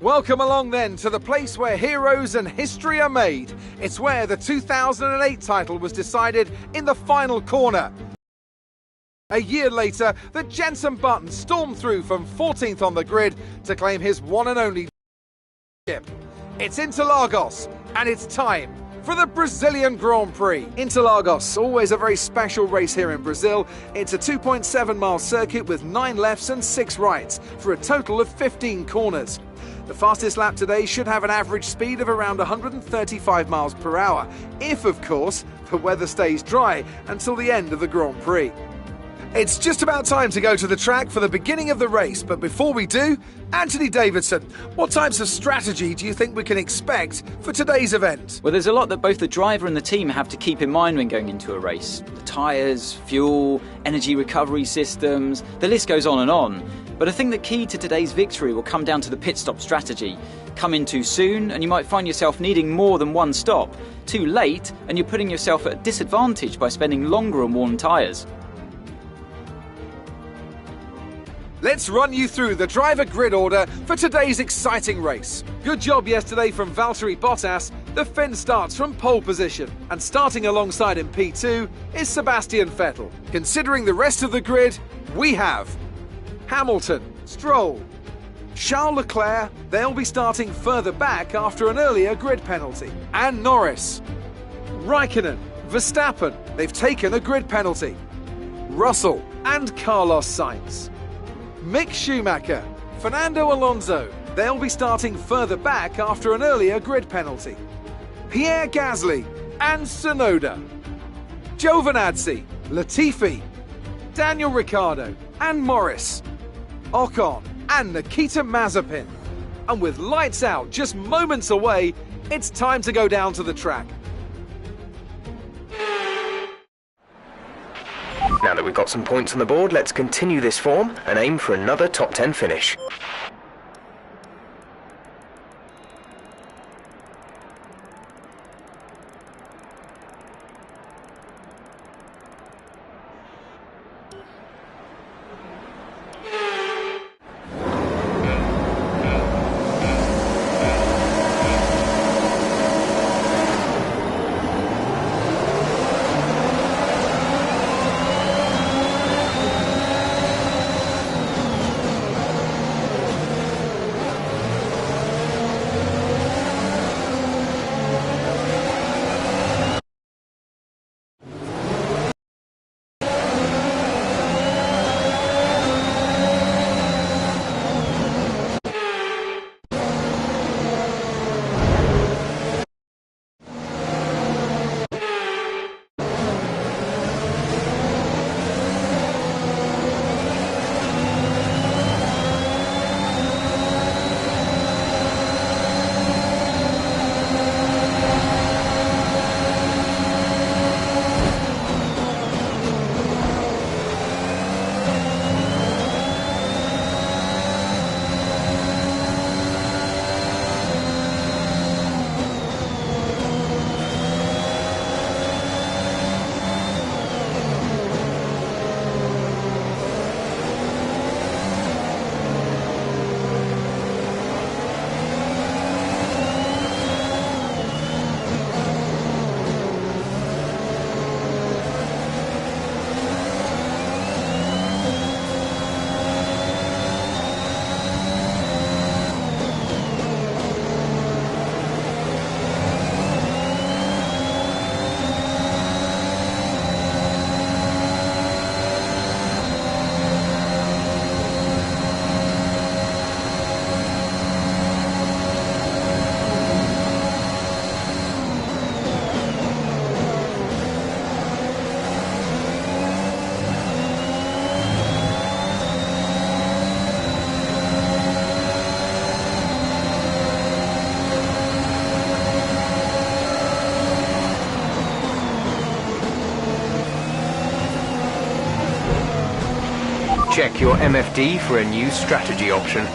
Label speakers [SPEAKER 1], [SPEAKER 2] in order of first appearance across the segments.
[SPEAKER 1] Welcome along then to the place where heroes and history are made. It's where the 2008 title was decided in the final corner. A year later, the Jenson Button stormed through from 14th on the grid to claim his one and only championship. It's Interlagos, and it's time for the Brazilian Grand Prix. Interlagos, always a very special race here in Brazil. It's a 2.7-mile circuit with 9 lefts and 6 rights for a total of 15 corners. The fastest lap today should have an average speed of around 135 miles per hour, if, of course, the weather stays dry until the end of the Grand Prix. It's just about time to go to the track for the beginning of the race, but before we do, Anthony Davidson, what types of strategy do you think we can expect for today's event?
[SPEAKER 2] Well, there's a lot that both the driver and the team have to keep in mind when going into a race. The tyres, fuel, energy recovery systems, the list goes on and on. But I think the key to today's victory will come down to the pit stop strategy. Come in too soon and you might find yourself needing more than one stop. Too late and you're putting yourself at a disadvantage by spending longer on worn tyres.
[SPEAKER 1] Let's run you through the driver grid order for today's exciting race. Good job yesterday from Valtteri Bottas. The Finn starts from pole position, and starting alongside in P2 is Sebastian Vettel. Considering the rest of the grid, we have Hamilton, Stroll, Charles Leclerc, they'll be starting further back after an earlier grid penalty, and Norris, Raikkonen, Verstappen, they've taken a grid penalty, Russell and Carlos Sainz. Mick Schumacher, Fernando Alonso, they'll be starting further back after an earlier grid penalty. Pierre Gasly and Tsunoda. Giovinazzi, Latifi, Daniel Ricciardo and Morris. Ocon and Nikita Mazepin. And with lights out just moments away, it's time to go down to the track.
[SPEAKER 3] Now that we've got some points on the board, let's continue this form and aim for another top 10 finish. Check your MFD for a new strategy option.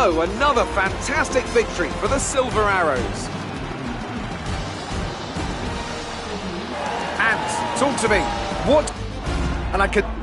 [SPEAKER 1] go, another fantastic victory for the Silver Arrows. And talk to me. What? And I could...